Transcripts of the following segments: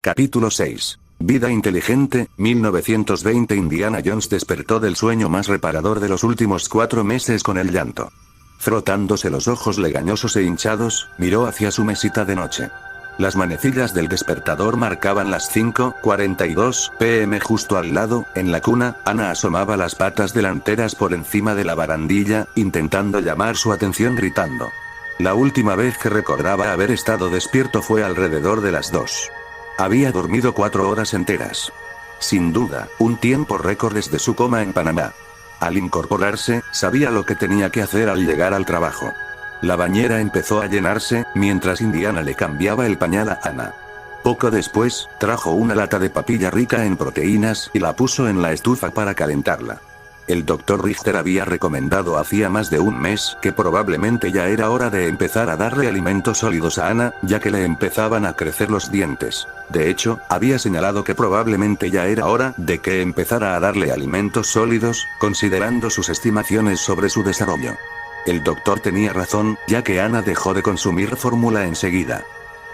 Capítulo 6. Vida inteligente, 1920. Indiana Jones despertó del sueño más reparador de los últimos 4 meses con el llanto. Frotándose los ojos legañosos e hinchados, miró hacia su mesita de noche. Las manecillas del despertador marcaban las 5:42 p.m. Justo al lado, en la cuna, Ana asomaba las patas delanteras por encima de la barandilla, intentando llamar su atención gritando. La última vez que recordaba haber estado despierto fue alrededor de las 2. Había dormido 4 horas enteras. Sin duda, un tiempo récord desde su coma en Panamá. Al incorporarse, sabía lo que tenía que hacer al llegar al trabajo. La bañera empezó a llenarse, mientras Indiana le cambiaba el pañal a Ana. Poco después, trajo una lata de papilla rica en proteínas y la puso en la estufa para calentarla. El Dr. Richter había recomendado hacía más de un mes que probablemente ya era hora de empezar a darle alimentos sólidos a Ana, ya que le empezaban a crecer los dientes. De hecho, había señalado que probablemente ya era hora de que empezara a darle alimentos sólidos, considerando sus estimaciones sobre su desarrollo. El doctor tenía razón, ya que Ana dejó de consumir fórmula enseguida.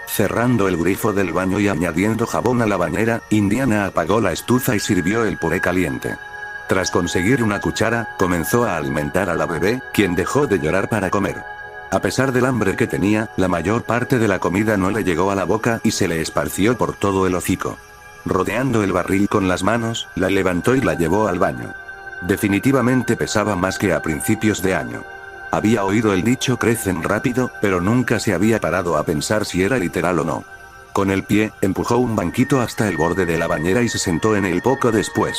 Cerrando el grifo del baño y añadiendo jabón a la bañera, Indiana apagó la estufa y sirvió el puré caliente. Tras conseguir una cuchara, comenzó a alimentar a la bebé, quien dejó de llorar para comer. A pesar del hambre que tenía, la mayor parte de la comida no le llegó a la boca y se le esparció por todo el hocico. Rodeando el barril con las manos, la levantó y la llevó al baño. Definitivamente pesaba más que a principios de año. Había oído el dicho crecen rápido, pero nunca se había parado a pensar si era literal o no. Con el pie, empujó un banquito hasta el borde de la bañera y se sentó en él poco después.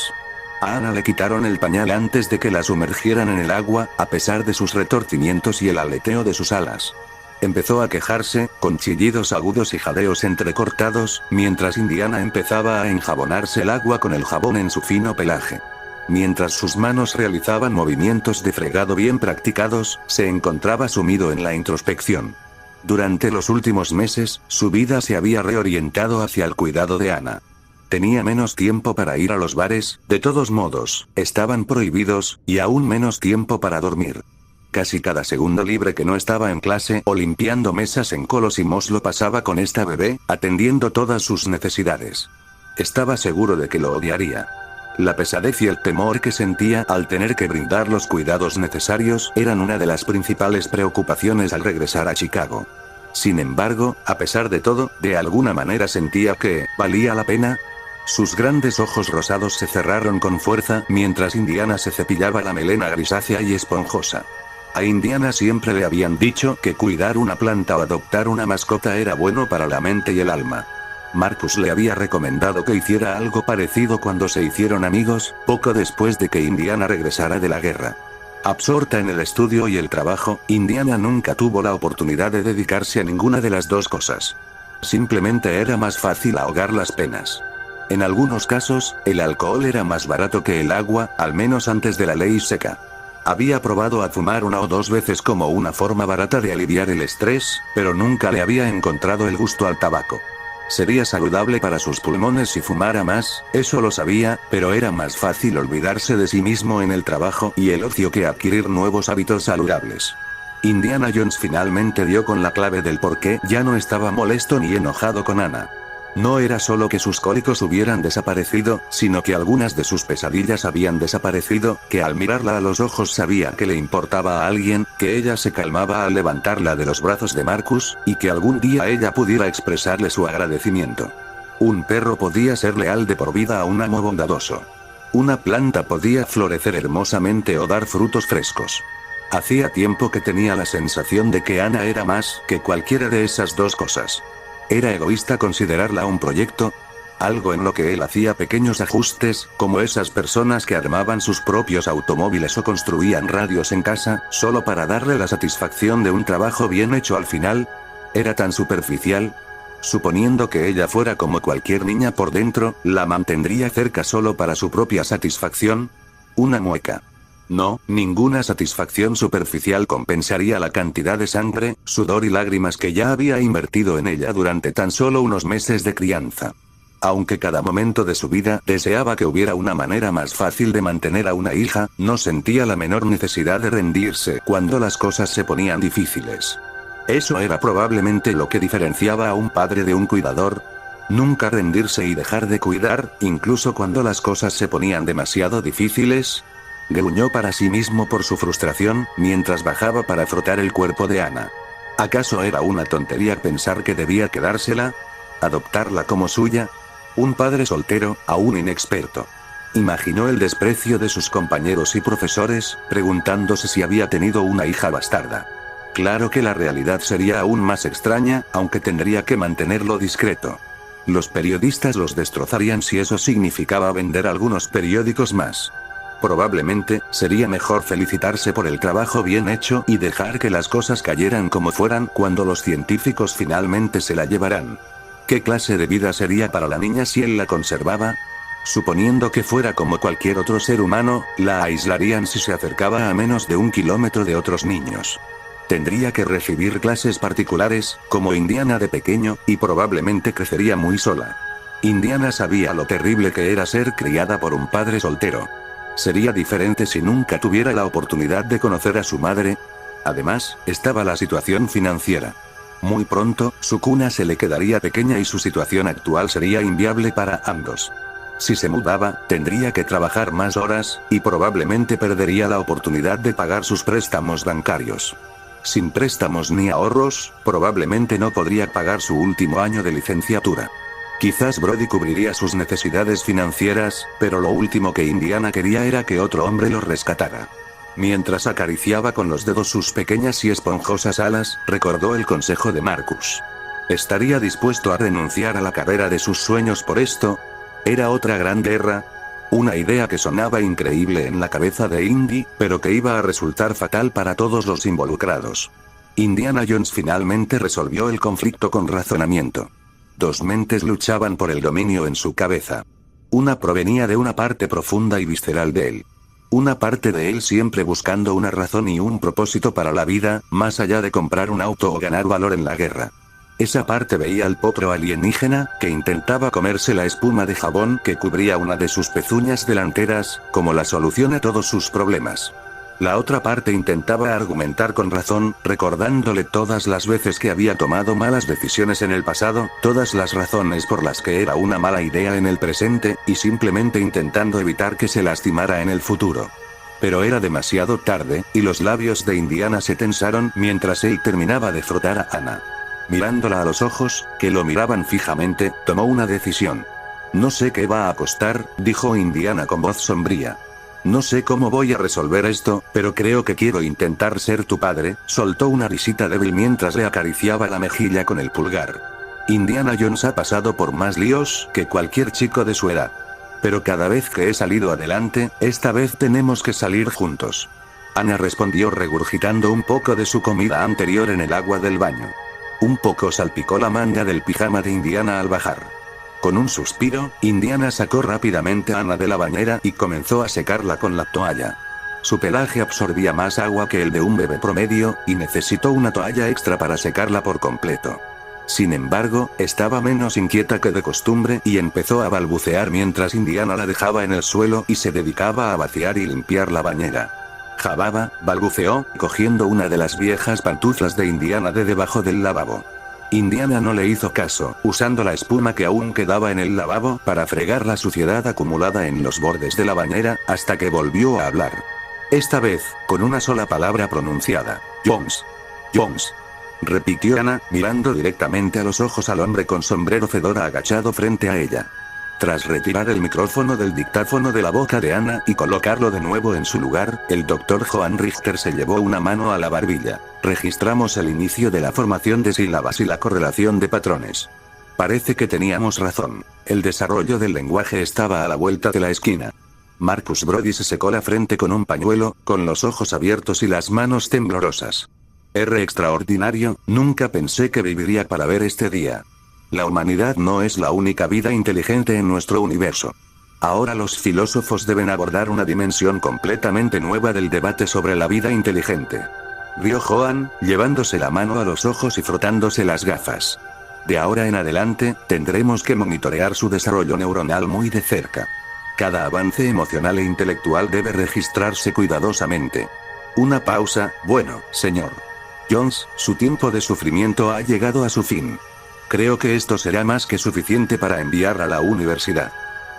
A Ana le quitaron el pañal antes de que la sumergieran en el agua, a pesar de sus retorcimientos y el aleteo de sus alas. Empezó a quejarse, con chillidos agudos y jadeos entrecortados, mientras Indiana empezaba a enjabonarse el agua con el jabón en su fino pelaje. Mientras sus manos realizaban movimientos de fregado bien practicados, se encontraba sumido en la introspección. Durante los últimos meses, su vida se había reorientado hacia el cuidado de Ana. Tenía menos tiempo para ir a los bares, de todos modos, estaban prohibidos, y aún menos tiempo para dormir. Casi cada segundo libre que no estaba en clase o limpiando mesas en Colossimos lo pasaba con esta bebé, atendiendo todas sus necesidades. Estaba seguro de que lo odiaría. La pesadez y el temor que sentía al tener que brindar los cuidados necesarios eran una de las principales preocupaciones al regresar a Chicago. Sin embargo, a pesar de todo, de alguna manera sentía que valía la pena. Sus grandes ojos rosados se cerraron con fuerza mientras Indiana se cepillaba la melena grisácea y esponjosa. A Indiana siempre le habían dicho que cuidar una planta o adoptar una mascota era bueno para la mente y el alma. Marcus le había recomendado que hiciera algo parecido cuando se hicieron amigos, poco después de que Indiana regresara de la guerra. Absorta en el estudio y el trabajo, Indiana nunca tuvo la oportunidad de dedicarse a ninguna de las dos cosas. Simplemente era más fácil ahogar las penas. En algunos casos, el alcohol era más barato que el agua, al menos antes de la ley seca. Había probado a fumar 1 o 2 veces como una forma barata de aliviar el estrés, pero nunca le había encontrado el gusto al tabaco. Sería saludable para sus pulmones si fumara más, eso lo sabía, pero era más fácil olvidarse de sí mismo en el trabajo y el ocio que adquirir nuevos hábitos saludables. Indiana Jones finalmente dio con la clave del por qué ya no estaba molesto ni enojado con Ana. No era solo que sus cólicos hubieran desaparecido, sino que algunas de sus pesadillas habían desaparecido, que al mirarla a los ojos sabía que le importaba a alguien, que ella se calmaba al levantarla de los brazos de Marcus, y que algún día ella pudiera expresarle su agradecimiento. Un perro podía ser leal de por vida a un amo bondadoso. Una planta podía florecer hermosamente o dar frutos frescos. Hacía tiempo que tenía la sensación de que Ana era más que cualquiera de esas dos cosas. ¿Era egoísta considerarla un proyecto? Algo en lo que él hacía pequeños ajustes, como esas personas que armaban sus propios automóviles o construían radios en casa, solo para darle la satisfacción de un trabajo bien hecho al final. ¿Era tan superficial? Suponiendo que ella fuera como cualquier niña por dentro, ¿la mantendría cerca solo para su propia satisfacción? Una mueca. No, ninguna satisfacción superficial compensaría la cantidad de sangre, sudor y lágrimas que ya había invertido en ella durante tan solo unos meses de crianza. Aunque cada momento de su vida deseaba que hubiera una manera más fácil de mantener a una hija, no sentía la menor necesidad de rendirse cuando las cosas se ponían difíciles. Eso era probablemente lo que diferenciaba a un padre de un cuidador. Nunca rendirse y dejar de cuidar, incluso cuando las cosas se ponían demasiado difíciles. Gruñó para sí mismo por su frustración, mientras bajaba para frotar el cuerpo de Anna. ¿Acaso era una tontería pensar que debía quedársela? ¿Adoptarla como suya? Un padre soltero, aún inexperto. Imaginó el desprecio de sus compañeros y profesores, preguntándose si había tenido una hija bastarda. Claro que la realidad sería aún más extraña, aunque tendría que mantenerlo discreto. Los periodistas los destrozarían si eso significaba vender algunos periódicos más. Probablemente, sería mejor felicitarse por el trabajo bien hecho y dejar que las cosas cayeran como fueran cuando los científicos finalmente se la llevarán. ¿Qué clase de vida sería para la niña si él la conservaba? Suponiendo que fuera como cualquier otro ser humano, la aislarían si se acercaba a menos de 1 kilómetro de otros niños. Tendría que recibir clases particulares, como Indiana de pequeño, y probablemente crecería muy sola. Indiana sabía lo terrible que era ser criada por un padre soltero. Sería diferente si nunca tuviera la oportunidad de conocer a su madre. Además, estaba la situación financiera. Muy pronto, su cuna se le quedaría pequeña y su situación actual sería inviable para ambos. Si se mudaba, tendría que trabajar más horas, y probablemente perdería la oportunidad de pagar sus préstamos bancarios. Sin préstamos ni ahorros, probablemente no podría pagar su último año de licenciatura. Quizás Brody cubriría sus necesidades financieras, pero lo último que Indiana quería era que otro hombre lo rescatara. Mientras acariciaba con los dedos sus pequeñas y esponjosas alas, recordó el consejo de Marcus. ¿Estaría dispuesto a renunciar a la carrera de sus sueños por esto? ¿Era otra gran guerra? Una idea que sonaba increíble en la cabeza de Indy, pero que iba a resultar fatal para todos los involucrados. Indiana Jones finalmente resolvió el conflicto con razonamiento. Dos mentes luchaban por el dominio en su cabeza. Una provenía de una parte profunda y visceral de él. Una parte de él siempre buscando una razón y un propósito para la vida, más allá de comprar un auto o ganar valor en la guerra. Esa parte veía al potro alienígena, que intentaba comerse la espuma de jabón que cubría una de sus pezuñas delanteras, como la solución a todos sus problemas. La otra parte intentaba argumentar con razón, recordándole todas las veces que había tomado malas decisiones en el pasado, todas las razones por las que era una mala idea en el presente, y simplemente intentando evitar que se lastimara en el futuro. Pero era demasiado tarde, y los labios de Indiana se tensaron mientras él terminaba de frotar a Anna. Mirándola a los ojos, que lo miraban fijamente, tomó una decisión. No sé qué va a costar, dijo Indiana con voz sombría. No sé cómo voy a resolver esto, pero creo que quiero intentar ser tu padre, soltó una risita débil mientras le acariciaba la mejilla con el pulgar. Indiana Jones ha pasado por más líos que cualquier chico de su edad. Pero cada vez que he salido adelante, esta vez tenemos que salir juntos. Anna respondió regurgitando un poco de su comida anterior en el agua del baño. Un poco salpicó la manga del pijama de Indiana al bajar. Con un suspiro, Indiana sacó rápidamente a Anna de la bañera y comenzó a secarla con la toalla. Su pelaje absorbía más agua que el de un bebé promedio, y necesitó una toalla extra para secarla por completo. Sin embargo, estaba menos inquieta que de costumbre y empezó a balbucear mientras Indiana la dejaba en el suelo y se dedicaba a vaciar y limpiar la bañera. Jababa, balbuceó, cogiendo una de las viejas pantuflas de Indiana de debajo del lavabo. Indiana no le hizo caso, usando la espuma que aún quedaba en el lavabo para fregar la suciedad acumulada en los bordes de la bañera, hasta que volvió a hablar. Esta vez, con una sola palabra pronunciada. Jones. Jones. Repitió Anna, mirando directamente a los ojos al hombre con sombrero fedora agachado frente a ella. Tras retirar el micrófono del dictáfono de la boca de Anna y colocarlo de nuevo en su lugar, el Dr. Joan Richter se llevó una mano a la barbilla. Registramos el inicio de la formación de sílabas y la correlación de patrones. Parece que teníamos razón. El desarrollo del lenguaje estaba a la vuelta de la esquina. Marcus Brody se secó la frente con un pañuelo, con los ojos abiertos y las manos temblorosas. Extraordinario, nunca pensé que viviría para ver este día. La humanidad no es la única vida inteligente en nuestro universo. Ahora los filósofos deben abordar una dimensión completamente nueva del debate sobre la vida inteligente. Rió Joan, llevándose la mano a los ojos y frotándose las gafas. De ahora en adelante, tendremos que monitorear su desarrollo neuronal muy de cerca. Cada avance emocional e intelectual debe registrarse cuidadosamente. Una pausa, bueno, señor Jones, su tiempo de sufrimiento ha llegado a su fin. Creo que esto será más que suficiente para enviarla a la universidad.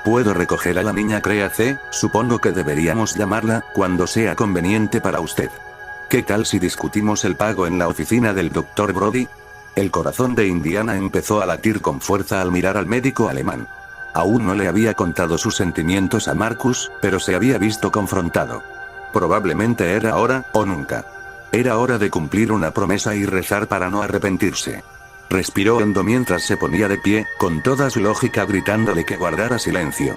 Puedo recoger a la niña Crea C, supongo que deberíamos llamarla, cuando sea conveniente para usted. ¿Qué tal si discutimos el pago en la oficina del Dr. Brody? El corazón de Indiana empezó a latir con fuerza al mirar al médico alemán. Aún no le había contado sus sentimientos a Marcus, pero se había visto confrontado. Probablemente era ahora, o nunca. Era hora de cumplir una promesa y rezar para no arrepentirse. Respiró hondo mientras se ponía de pie, con toda su lógica gritándole que guardara silencio.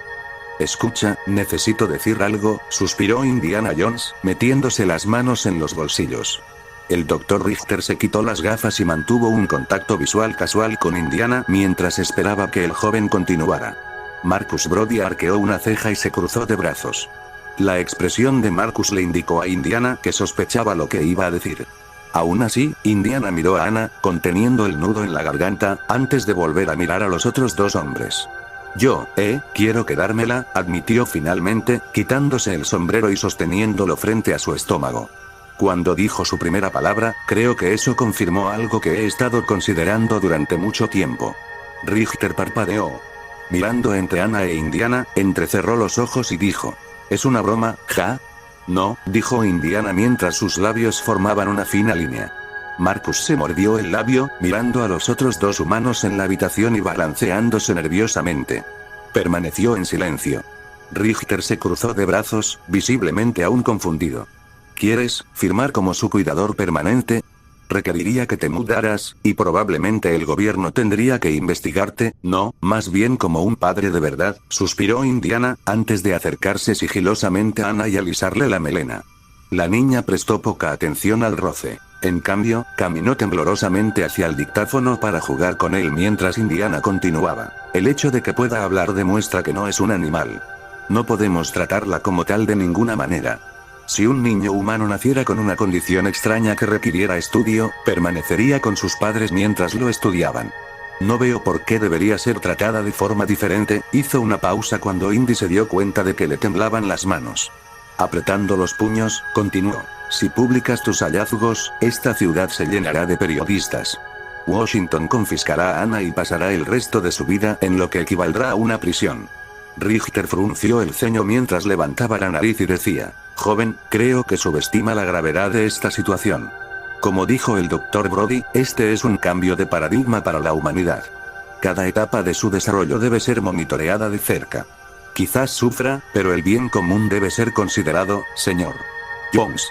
Escucha, necesito decir algo, suspiró Indiana Jones, metiéndose las manos en los bolsillos. El Dr. Richter se quitó las gafas y mantuvo un contacto visual casual con Indiana mientras esperaba que el joven continuara. Marcus Brody arqueó una ceja y se cruzó de brazos. La expresión de Marcus le indicó a Indiana que sospechaba lo que iba a decir. Aún así, Indiana miró a Anna, conteniendo el nudo en la garganta, antes de volver a mirar a los otros dos hombres. Quiero quedármela, admitió finalmente, quitándose el sombrero y sosteniéndolo frente a su estómago. Cuando dijo su primera palabra, creo que eso confirmó algo que he estado considerando durante mucho tiempo. Richter parpadeó. Mirando entre Anna e Indiana, entrecerró los ojos y dijo: ¿Es una broma, ja? No, dijo Indiana mientras sus labios formaban una fina línea. Marcus se mordió el labio, mirando a los otros dos humanos en la habitación y balanceándose nerviosamente. Permaneció en silencio. Richter se cruzó de brazos, visiblemente aún confundido. ¿Quieres firmar como su cuidador permanente? Requeriría que te mudaras, y probablemente el gobierno tendría que investigarte, no, más bien como un padre de verdad, suspiró Indiana, antes de acercarse sigilosamente a Anna y alisarle la melena. La niña prestó poca atención al roce. En cambio, caminó temblorosamente hacia el dictáfono para jugar con él mientras Indiana continuaba. El hecho de que pueda hablar demuestra que no es un animal. No podemos tratarla como tal de ninguna manera. Si un niño humano naciera con una condición extraña que requiriera estudio, permanecería con sus padres mientras lo estudiaban. No veo por qué debería ser tratada de forma diferente. Hizo una pausa cuando Indy se dio cuenta de que le temblaban las manos. Apretando los puños, continuó: si publicas tus hallazgos, esta ciudad se llenará de periodistas. Washington confiscará a Anna y pasará el resto de su vida en lo que equivaldrá a una prisión. Richter frunció el ceño mientras levantaba la nariz y decía: joven, creo que subestima la gravedad de esta situación. Como dijo el Dr. Brody, este es un cambio de paradigma para la humanidad. Cada etapa de su desarrollo debe ser monitoreada de cerca. Quizás sufra, pero el bien común debe ser considerado, señor Jones.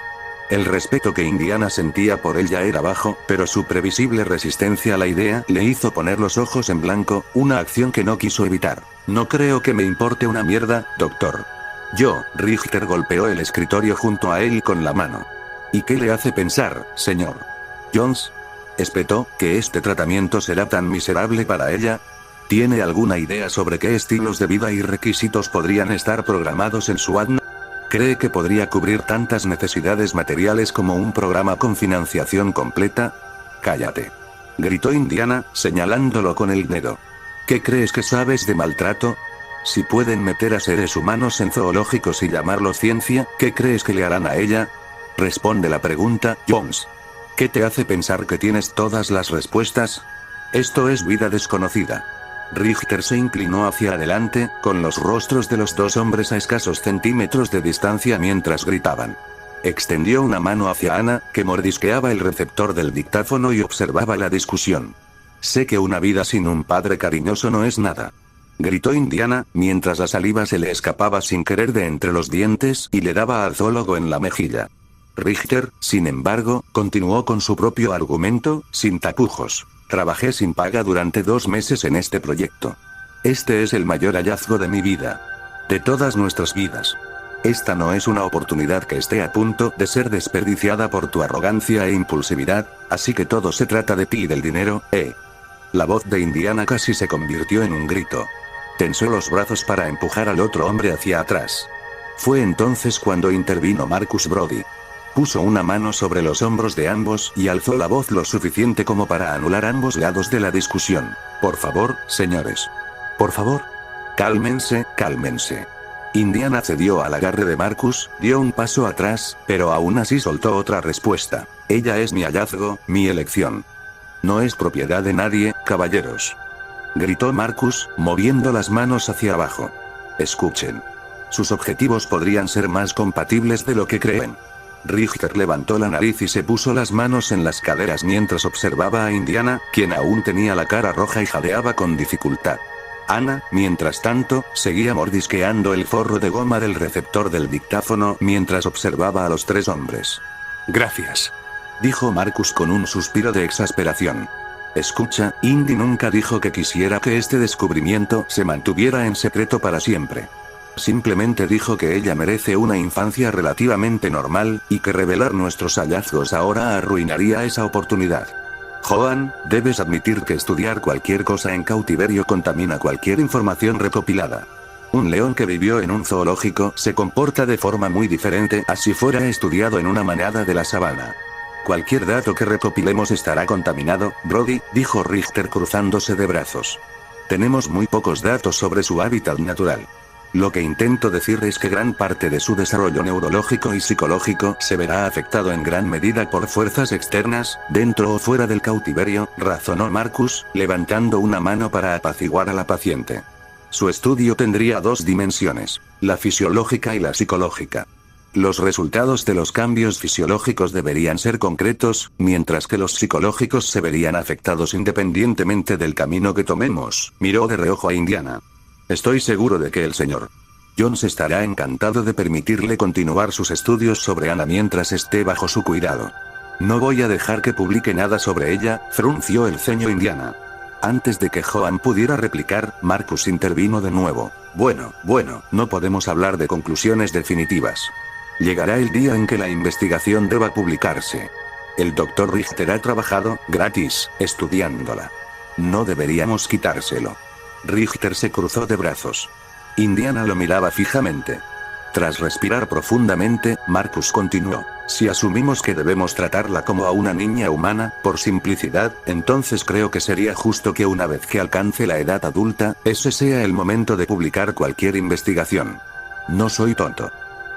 El respeto que Indiana sentía por él ya era bajo, pero su previsible resistencia a la idea le hizo poner los ojos en blanco, una acción que no quiso evitar. No creo que me importe una mierda, doctor. Richter golpeó el escritorio junto a él con la mano. ¿Y qué le hace pensar, señor Jones? Espetó, que este tratamiento será tan miserable para ella. ¿Tiene alguna idea sobre qué estilos de vida y requisitos podrían estar programados en su ADN? ¿Cree que podría cubrir tantas necesidades materiales como un programa con financiación completa? Cállate. Gritó Indiana, señalándolo con el dedo. ¿Qué crees que sabes de maltrato? Si pueden meter a seres humanos en zoológicos y llamarlo ciencia, ¿qué crees que le harán a ella? Responde la pregunta, Jones. ¿Qué te hace pensar que tienes todas las respuestas? Esto es vida desconocida. Richter se inclinó hacia adelante, con los rostros de los dos hombres a escasos centímetros de distancia mientras gritaban. Extendió una mano hacia Anna, que mordisqueaba el receptor del dictáfono y observaba la discusión. Sé que una vida sin un padre cariñoso no es nada. Gritó Indiana, mientras la saliva se le escapaba sin querer de entre los dientes y le daba al zoólogo en la mejilla. Richter, sin embargo, continuó con su propio argumento, sin tapujos. Trabajé sin paga durante 2 meses en este proyecto. Este es el mayor hallazgo de mi vida. De todas nuestras vidas. Esta no es una oportunidad que esté a punto de ser desperdiciada por tu arrogancia e impulsividad, así que todo se trata de ti y del dinero, La voz de Indiana casi se convirtió en un grito. Tensó los brazos para empujar al otro hombre hacia atrás. Fue entonces cuando intervino Marcus Brody. Puso una mano sobre los hombros de ambos y alzó la voz lo suficiente como para anular ambos lados de la discusión. Por favor, señores. Por favor. Cálmense, cálmense. Indiana cedió al agarre de Marcus, dio un paso atrás, pero aún así soltó otra respuesta. Ella es mi hallazgo, mi elección. No es propiedad de nadie, caballeros. Gritó Marcus, moviendo las manos hacia abajo. Escuchen. Sus objetivos podrían ser más compatibles de lo que creen. Richter levantó la nariz y se puso las manos en las caderas mientras observaba a Indiana, quien aún tenía la cara roja y jadeaba con dificultad. Ana, mientras tanto, seguía mordisqueando el forro de goma del receptor del dictáfono mientras observaba a los tres hombres. Gracias. Dijo Marcus con un suspiro de exasperación. Escucha, Indy nunca dijo que quisiera que este descubrimiento se mantuviera en secreto para siempre. Simplemente dijo que ella merece una infancia relativamente normal, y que revelar nuestros hallazgos ahora arruinaría esa oportunidad. Joan, debes admitir que estudiar cualquier cosa en cautiverio contamina cualquier información recopilada. Un león que vivió en un zoológico se comporta de forma muy diferente a si fuera estudiado en una manada de la sabana. Cualquier dato que recopilemos estará contaminado, Brody, dijo Richter cruzándose de brazos. Tenemos muy pocos datos sobre su hábitat natural. Lo que intento decir es que gran parte de su desarrollo neurológico y psicológico se verá afectado en gran medida por fuerzas externas, dentro o fuera del cautiverio, razonó Marcus, levantando una mano para apaciguar a la paciente. Su estudio tendría dos dimensiones, la fisiológica y la psicológica. Los resultados de los cambios fisiológicos deberían ser concretos, mientras que los psicológicos se verían afectados independientemente del camino que tomemos, miró de reojo a Indiana. Estoy seguro de que el Sr. Jones estará encantado de permitirle continuar sus estudios sobre Ana mientras esté bajo su cuidado. No voy a dejar que publique nada sobre ella, frunció el ceño Indiana. Antes de que Joan pudiera replicar, Marcus intervino de nuevo. Bueno, no podemos hablar de conclusiones definitivas. Llegará el día en que la investigación deba publicarse. El Dr. Richter ha trabajado, gratis, estudiándola. No deberíamos quitárselo. Richter se cruzó de brazos. Indiana lo miraba fijamente. Tras respirar profundamente, Marcus continuó. Si asumimos que debemos tratarla como a una niña humana, por simplicidad, entonces creo que sería justo que una vez que alcance la edad adulta, ese sea el momento de publicar cualquier investigación. No soy tonto.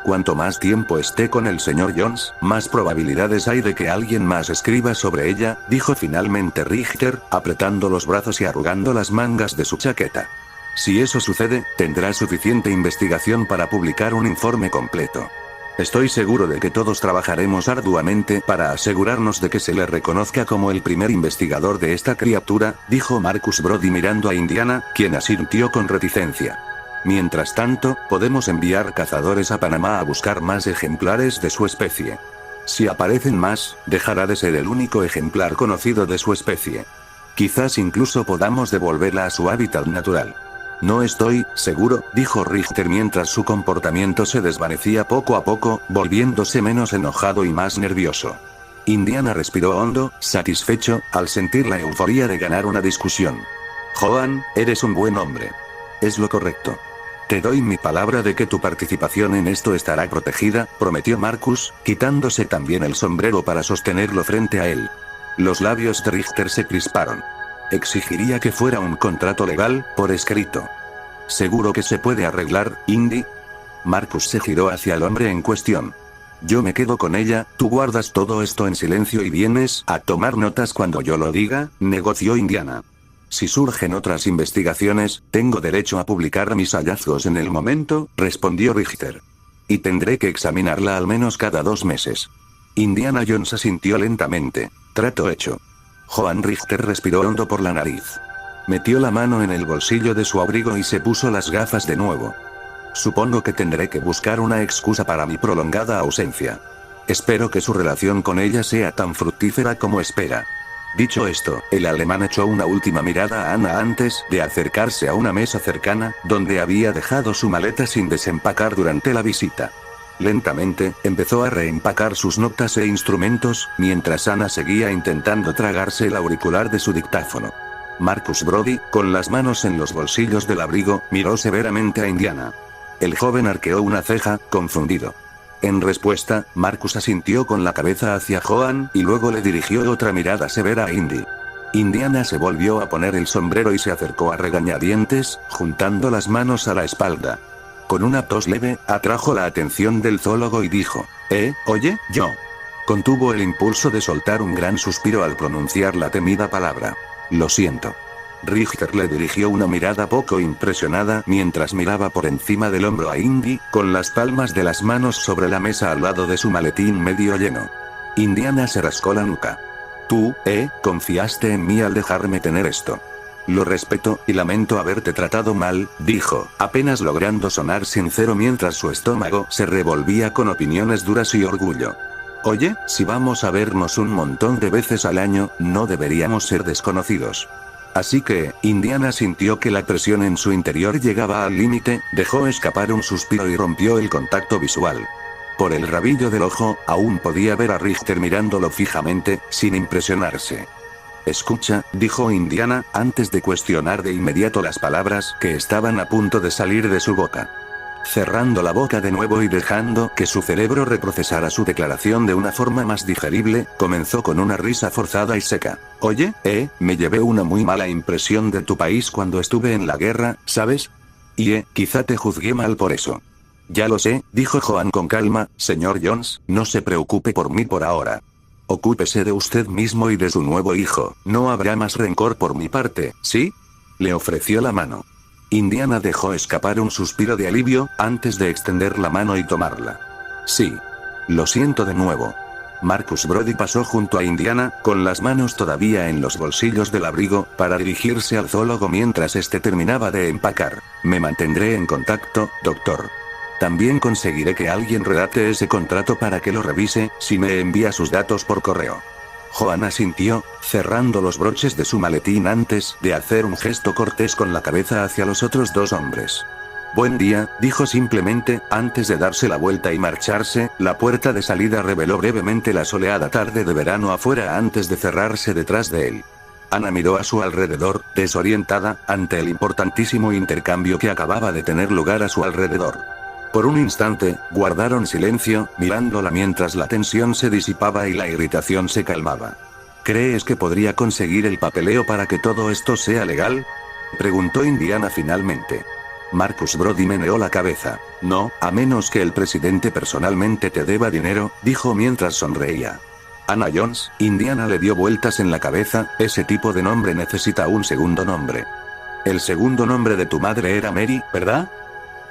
Cuanto más tiempo esté con el Sr. Jones, más probabilidades hay de que alguien más escriba sobre ella, dijo finalmente Richter, apretando los brazos y arrugando las mangas de su chaqueta. Si eso sucede, tendrá suficiente investigación para publicar un informe completo. Estoy seguro de que todos trabajaremos arduamente para asegurarnos de que se le reconozca como el primer investigador de esta criatura, dijo Marcus Brody mirando a Indiana, quien asintió con reticencia. Mientras tanto, podemos enviar cazadores a Panamá a buscar más ejemplares de su especie. Si aparecen más, dejará de ser el único ejemplar conocido de su especie. Quizás incluso podamos devolverla a su hábitat natural. No estoy seguro, dijo Richter mientras su comportamiento se desvanecía poco a poco, volviéndose menos enojado y más nervioso. Indiana respiró hondo, satisfecho, al sentir la euforía de ganar una discusión. Joan, eres un buen hombre. Es lo correcto. Te doy mi palabra de que tu participación en esto estará protegida, prometió Marcus, quitándose también el sombrero para sostenerlo frente a él. Los labios de Richter se crisparon. Exigiría que fuera un contrato legal, por escrito. ¿Seguro que se puede arreglar, Indy? Marcus se giró hacia el hombre en cuestión. Yo me quedo con ella, tú guardas todo esto en silencio y vienes a tomar notas cuando yo lo diga, negoció Indiana. Si surgen otras investigaciones, tengo derecho a publicar mis hallazgos en el momento, respondió Richter. Y tendré que examinarla al menos cada 2 meses. Indiana Jones asintió lentamente. Trato hecho. Joan Richter respiró hondo por la nariz. Metió la mano en el bolsillo de su abrigo y se puso las gafas de nuevo. Supongo que tendré que buscar una excusa para mi prolongada ausencia. Espero que su relación con ella sea tan fructífera como espera. Dicho esto, el alemán echó una última mirada a Ana antes de acercarse a una mesa cercana, donde había dejado su maleta sin desempacar durante la visita. Lentamente, empezó a reempacar sus notas e instrumentos, mientras Ana seguía intentando tragarse el auricular de su dictáfono. Marcus Brody, con las manos en los bolsillos del abrigo, miró severamente a Indiana. El joven arqueó una ceja, confundido. En respuesta, Marcus asintió con la cabeza hacia Joan, y luego le dirigió otra mirada severa a Indy. Indiana se volvió a poner el sombrero y se acercó a regañadientes, juntando las manos a la espalda. Con una tos leve, atrajo la atención del zoólogo y dijo, oye, yo. Contuvo el impulso de soltar un gran suspiro al pronunciar la temida palabra. Lo siento. Richter le dirigió una mirada poco impresionada mientras miraba por encima del hombro a Indy, con las palmas de las manos sobre la mesa al lado de su maletín medio lleno. Indiana se rascó la nuca. Tú, confiaste en mí al dejarme tener esto. Lo respeto, y lamento haberte tratado mal, dijo, apenas logrando sonar sincero mientras su estómago se revolvía con opiniones duras y orgullo. Oye, si vamos a vernos un montón de veces al año, no deberíamos ser desconocidos. Así que, Indiana sintió que la presión en su interior llegaba al límite, dejó escapar un suspiro y rompió el contacto visual. Por el rabillo del ojo, aún podía ver a Richter mirándolo fijamente, sin impresionarse. Escucha, dijo Indiana, antes de cuestionar de inmediato las palabras que estaban a punto de salir de su boca. Cerrando la boca de nuevo y dejando que su cerebro reprocesara su declaración de una forma más digerible, comenzó con una risa forzada y seca. Oye, me llevé una muy mala impresión de tu país cuando estuve en la guerra, ¿sabes? Y quizá te juzgué mal por eso. Ya lo sé, dijo Joan con calma, señor Jones, no se preocupe por mí por ahora. Ocúpese de usted mismo y de su nuevo hijo, no habrá más rencor por mi parte, ¿sí? Le ofreció la mano. Indiana dejó escapar un suspiro de alivio, antes de extender la mano y tomarla. Sí. Lo siento de nuevo. Marcus Brody pasó junto a Indiana, con las manos todavía en los bolsillos del abrigo, para dirigirse al zoólogo mientras este terminaba de empacar. Me mantendré en contacto, doctor. También conseguiré que alguien redacte ese contrato para que lo revise, si me envía sus datos por correo. Joan asintió, cerrando los broches de su maletín antes de hacer un gesto cortés con la cabeza hacia los otros dos hombres. Buen día, dijo simplemente, antes de darse la vuelta y marcharse. La puerta de salida reveló brevemente la soleada tarde de verano afuera antes de cerrarse detrás de él. Ana miró a su alrededor, desorientada, ante el importantísimo intercambio que acababa de tener lugar a su alrededor. Por un instante, guardaron silencio, mirándola mientras la tensión se disipaba y la irritación se calmaba. ¿Crees que podría conseguir el papeleo para que todo esto sea legal? Preguntó Indiana finalmente. Marcus Brody meneó la cabeza. No, a menos que el presidente personalmente te deba dinero, dijo mientras sonreía. Anna Jones, Indiana le dio vueltas en la cabeza, ese tipo de nombre necesita un segundo nombre. El segundo nombre de tu madre era Mary, ¿verdad?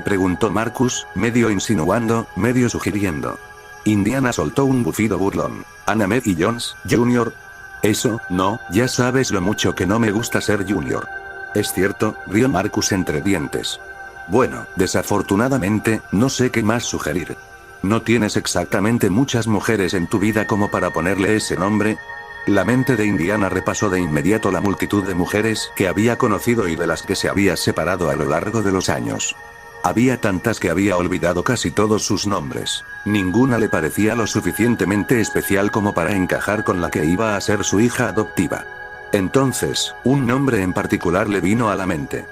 Preguntó Marcus, medio insinuando, medio sugiriendo. Indiana soltó un bufido burlón. Anna Mary Jones, Jr. Eso, no, ya sabes lo mucho que no me gusta ser Junior. Es cierto, rió Marcus entre dientes. Bueno, desafortunadamente, no sé qué más sugerir. ¿No tienes exactamente muchas mujeres en tu vida como para ponerle ese nombre? La mente de Indiana repasó de inmediato la multitud de mujeres que había conocido y de las que se había separado a lo largo de los años. Había tantas que había olvidado casi todos sus nombres. Ninguna le parecía lo suficientemente especial como para encajar con la que iba a ser su hija adoptiva. Entonces, un nombre en particular le vino a la mente.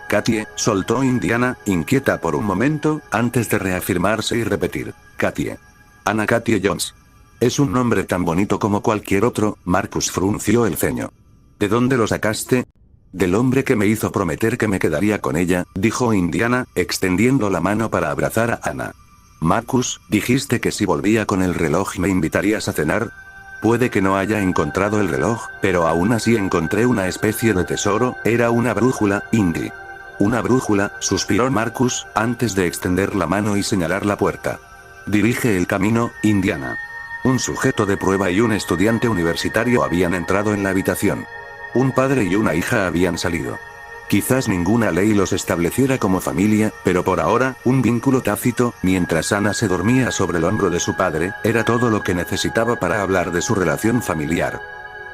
Katie, soltó Indiana, inquieta por un momento, antes de reafirmarse y repetir. Katie. Anna Katie Jones. Es un nombre tan bonito como cualquier otro. Marcus frunció el ceño. ¿De dónde lo sacaste? Del hombre que me hizo prometer que me quedaría con ella, dijo Indiana, extendiendo la mano para abrazar a Anna. Marcus, dijiste que si volvía con el reloj me invitarías a cenar. Puede que no haya encontrado el reloj, pero aún así encontré una especie de tesoro, era una brújula, Indy. Una brújula, suspiró Marcus, antes de extender la mano y señalar la puerta. Dirige el camino, Indiana. Un sujeto de prueba y un estudiante universitario habían entrado en la habitación. Un padre y una hija habían salido. Quizás ninguna ley los estableciera como familia, pero por ahora, un vínculo tácito, mientras Anna se dormía sobre el hombro de su padre, era todo lo que necesitaba para hablar de su relación familiar.